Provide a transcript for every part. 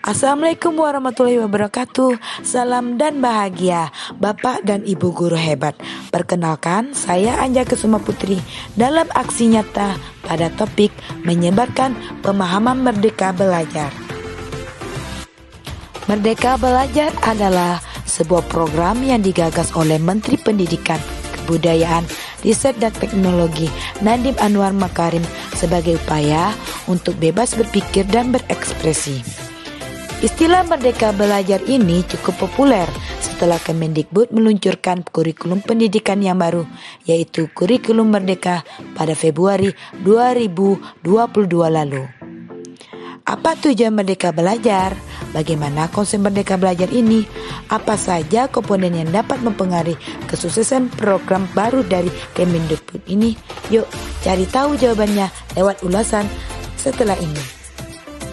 Assalamualaikum warahmatullahi wabarakatuh. Salam dan bahagia Bapak dan Ibu guru hebat. Perkenalkan, saya Anja Kesuma Putri dalam aksi nyata pada topik menyebarkan pemahaman Merdeka Belajar. Merdeka Belajar adalah sebuah program yang digagas oleh Menteri Pendidikan, Kebudayaan, Riset dan Teknologi Nadiem Anwar Makarim sebagai upaya untuk bebas berpikir dan berekspresi. Istilah Merdeka Belajar ini cukup populer setelah Kemendikbud meluncurkan kurikulum pendidikan yang baru, yaitu Kurikulum Merdeka pada Februari 2022 lalu. Apa tujuan Merdeka Belajar? Bagaimana konsep Merdeka Belajar ini? Apa saja komponen yang dapat mempengaruhi kesuksesan program baru dari Kemendikbud ini? Yuk cari tahu jawabannya lewat ulasan setelah ini.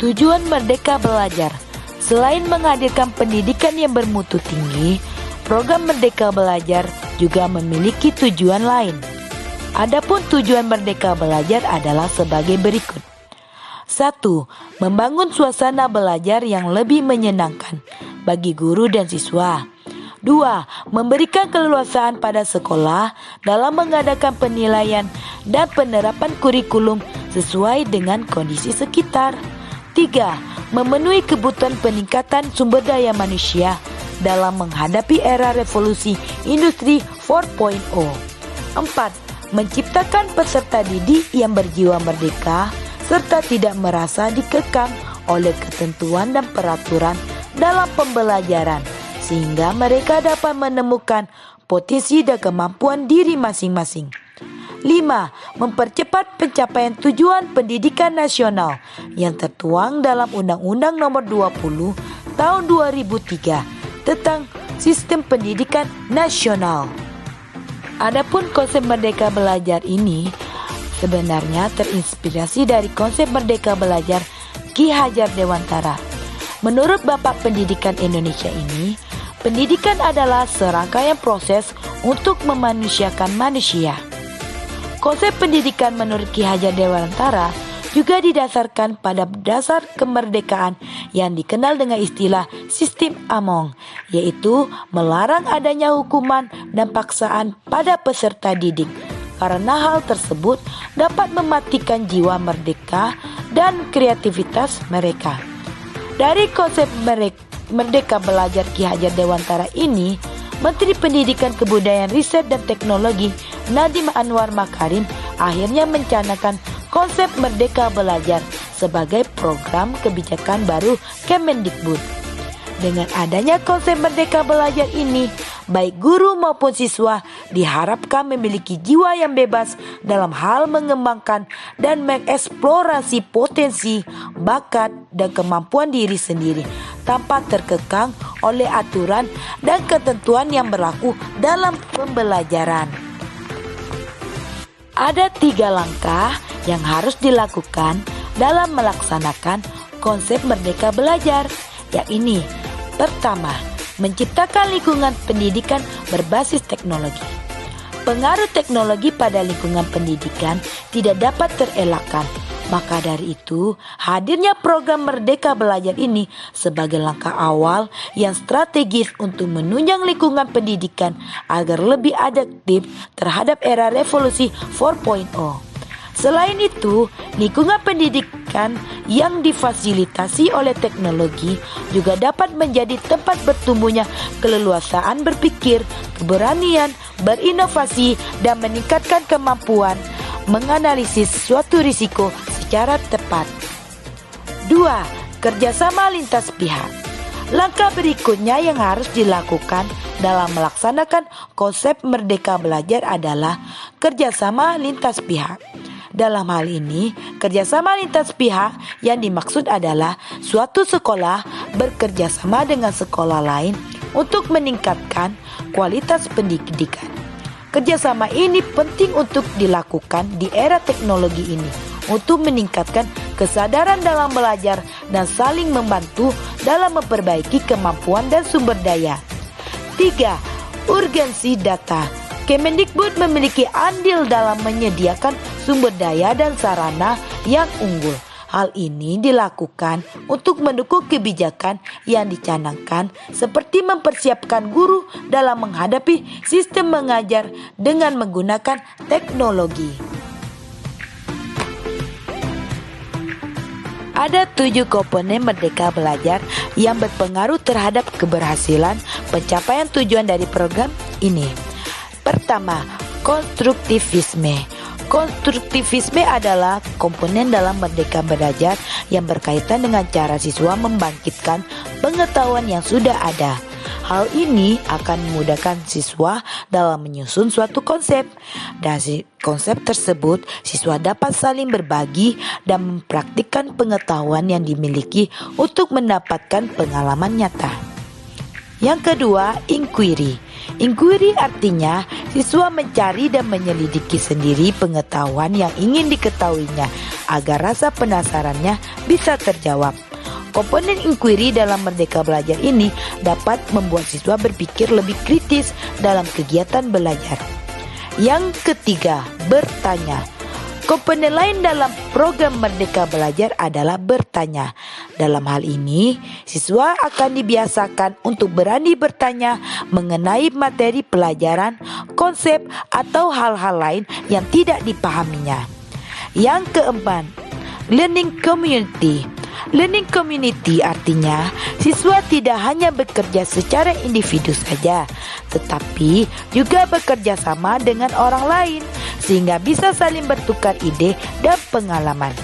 Tujuan Merdeka Belajar. Selain menghadirkan pendidikan yang bermutu tinggi, program Merdeka Belajar juga memiliki tujuan lain. Adapun tujuan Merdeka Belajar adalah sebagai berikut. 1. Membangun suasana belajar yang lebih menyenangkan bagi guru dan siswa. 2. Memberikan keleluasaan pada sekolah dalam mengadakan penilaian dan penerapan kurikulum sesuai dengan kondisi sekitar. 3. Memenuhi kebutuhan peningkatan sumber daya manusia dalam menghadapi era revolusi industri 4.0. 4. Menciptakan peserta didik yang berjiwa merdeka serta tidak merasa dikekang oleh ketentuan dan peraturan dalam pembelajaran sehingga mereka dapat menemukan potensi dan kemampuan diri masing-masing. 5. Mempercepat pencapaian tujuan pendidikan nasional yang tertuang dalam Undang-Undang Nomor 20 Tahun 2003 tentang Sistem Pendidikan Nasional. Adapun konsep Merdeka Belajar ini sebenarnya terinspirasi dari konsep Merdeka Belajar Ki Hajar Dewantara. Menurut Bapak Pendidikan Indonesia ini, pendidikan adalah serangkaian proses untuk memanusiakan manusia. Konsep pendidikan menurut Ki Hajar Dewantara juga didasarkan pada dasar kemerdekaan yang dikenal dengan istilah sistem Among, yaitu melarang adanya hukuman dan paksaan pada peserta didik, karena hal tersebut dapat mematikan jiwa merdeka dan kreativitas mereka. Dari konsep Merdeka Belajar Ki Hajar Dewantara ini, Menteri Pendidikan, Kebudayaan, Riset dan Teknologi Nadiem Anwar Makarim akhirnya mencanangkan konsep Merdeka Belajar sebagai program kebijakan baru Kemendikbud. Dengan adanya konsep Merdeka Belajar ini, baik guru maupun siswa diharapkan memiliki jiwa yang bebas dalam hal mengembangkan dan mengeksplorasi potensi, bakat, dan kemampuan diri sendiri tanpa terkekang oleh aturan dan ketentuan yang berlaku dalam pembelajaran. Ada 3 langkah yang harus dilakukan dalam melaksanakan konsep Merdeka Belajar, yakni pertama, menciptakan lingkungan pendidikan berbasis teknologi. Pengaruh teknologi pada lingkungan pendidikan tidak dapat terelakkan. Maka dari itu, hadirnya program Merdeka Belajar ini sebagai langkah awal yang strategis untuk menunjang lingkungan pendidikan agar lebih adaptif terhadap era revolusi 4.0. Selain itu, lingkungan pendidikan yang difasilitasi oleh teknologi juga dapat menjadi tempat bertumbuhnya keleluasaan berpikir, keberanian, berinovasi, dan meningkatkan kemampuan menganalisis suatu risiko secara tepat. 2. Kerjasama lintas pihak. Langkah berikutnya yang harus dilakukan dalam melaksanakan konsep Merdeka Belajar adalah kerjasama lintas pihak. Dalam hal ini, kerjasama lintas pihak yang dimaksud adalah suatu sekolah bekerjasama dengan sekolah lain untuk meningkatkan kualitas pendidikan. Kerjasama ini penting untuk dilakukan di era teknologi ini untuk meningkatkan kesadaran dalam belajar dan saling membantu dalam memperbaiki kemampuan dan sumber daya. 3. Urgensi data. Kemendikbud memiliki andil dalam menyediakan sumber daya dan sarana yang unggul. Hal ini dilakukan untuk mendukung kebijakan yang dicanangkan seperti mempersiapkan guru dalam menghadapi sistem mengajar dengan menggunakan teknologi. Ada 7 komponen Merdeka Belajar yang berpengaruh terhadap keberhasilan pencapaian tujuan dari program ini. Pertama, konstruktivisme. Konstruktivisme adalah komponen dalam Merdeka Belajar yang berkaitan dengan cara siswa membangkitkan pengetahuan yang sudah ada. Hal ini akan memudahkan siswa dalam menyusun suatu konsep. Dari konsep tersebut, siswa dapat saling berbagi dan mempraktikkan pengetahuan yang dimiliki untuk mendapatkan pengalaman nyata. Yang kedua, inquiry. Inquiry artinya siswa mencari dan menyelidiki sendiri pengetahuan yang ingin diketahuinya agar rasa penasarannya bisa terjawab. Komponen inquiry dalam Merdeka Belajar ini dapat membuat siswa berpikir lebih kritis dalam kegiatan belajar. Yang ketiga, bertanya. Komponen lain dalam program Merdeka Belajar adalah bertanya. Dalam hal ini, siswa akan dibiasakan untuk berani bertanya mengenai materi pelajaran, konsep, atau hal-hal lain yang tidak dipahaminya. Yang keempat, learning community. Learning community artinya siswa tidak hanya bekerja secara individu saja, tetapi juga bekerja sama dengan orang lain sehingga bisa saling bertukar ide dan pengalaman.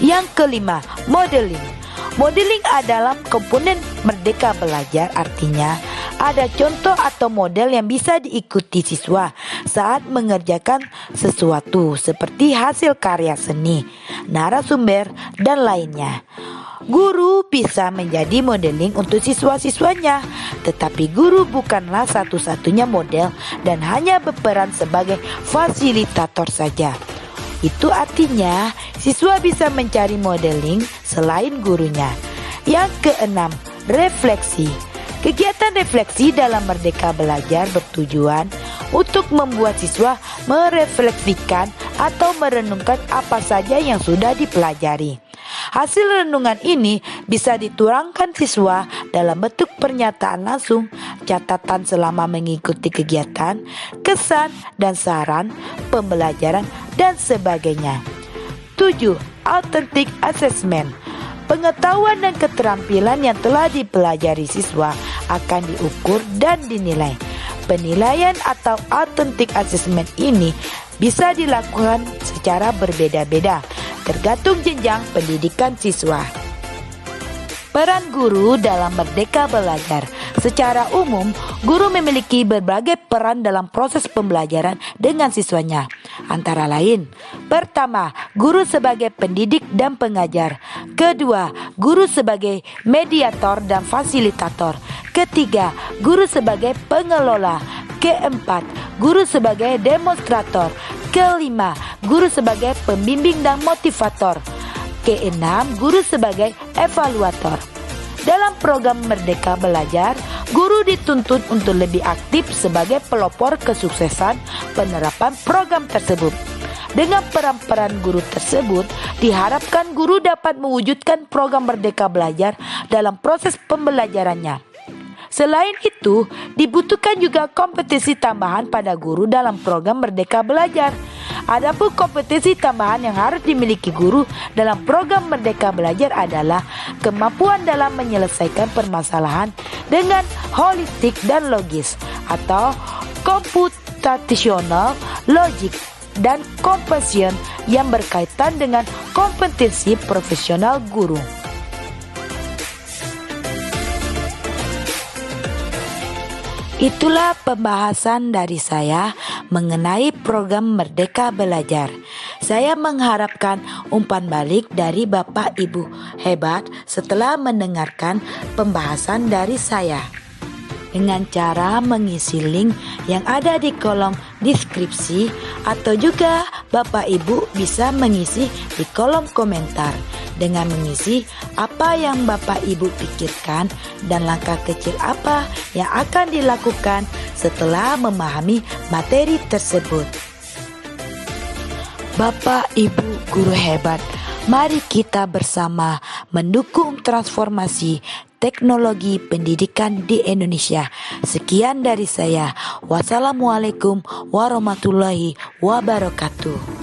Yang kelima, modeling. Modeling adalah komponen Merdeka Belajar, artinya ada contoh atau model yang bisa diikuti siswa saat mengerjakan sesuatu seperti hasil karya seni, narasumber, dan lainnya. Guru bisa menjadi modeling untuk siswa-siswanya, tetapi guru bukanlah satu-satunya model dan hanya berperan sebagai fasilitator saja. Itu artinya siswa bisa mencari modeling selain gurunya. Yang keenam, refleksi. Kegiatan refleksi dalam Merdeka Belajar bertujuan untuk membuat siswa merefleksikan atau merenungkan apa saja yang sudah dipelajari. Hasil renungan ini bisa dituangkan siswa dalam bentuk pernyataan langsung, catatan selama mengikuti kegiatan, kesan dan saran, pembelajaran, dan sebagainya. 7. Authentic assessment. Pengetahuan dan keterampilan yang telah dipelajari siswa akan diukur dan dinilai. Penilaian atau authentic assessment ini bisa dilakukan secara berbeda-beda, tergantung jenjang pendidikan siswa. Peran guru dalam Merdeka Belajar. Secara umum, guru memiliki berbagai peran dalam proses pembelajaran dengan siswanya. Antara lain, pertama, guru sebagai pendidik dan pengajar. Kedua, guru sebagai mediator dan fasilitator. Ketiga, guru sebagai pengelola. Keempat, guru sebagai demonstrator. Kelima, guru sebagai pembimbing dan motivator. Keenam, guru sebagai evaluator. Dalam program Merdeka Belajar, guru dituntut untuk lebih aktif sebagai pelopor kesuksesan penerapan program tersebut. Dengan peran-peran guru tersebut, diharapkan guru dapat mewujudkan program Merdeka Belajar dalam proses pembelajarannya. Selain itu, dibutuhkan juga kompetensi tambahan pada guru dalam program Merdeka Belajar. Adapun kompetensi tambahan yang harus dimiliki guru dalam program Merdeka Belajar adalah kemampuan dalam menyelesaikan permasalahan dengan holistik dan logis, atau computational logic, dan compassion yang berkaitan dengan kompetensi profesional guru. Itulah pembahasan dari saya mengenai program Merdeka Belajar. Saya mengharapkan umpan balik dari Bapak Ibu hebat setelah mendengarkan pembahasan dari saya, dengan cara mengisi link yang ada di kolom deskripsi, atau juga Bapak Ibu bisa mengisi di kolom komentar dengan mengisi apa yang Bapak Ibu pikirkan dan langkah kecil apa yang akan dilakukan setelah memahami materi tersebut. Bapak Ibu guru hebat, Mari kita bersama mendukung transformasi teknologi pendidikan di Indonesia. Sekian dari saya. Wassalamualaikum warahmatullahi wabarakatuh.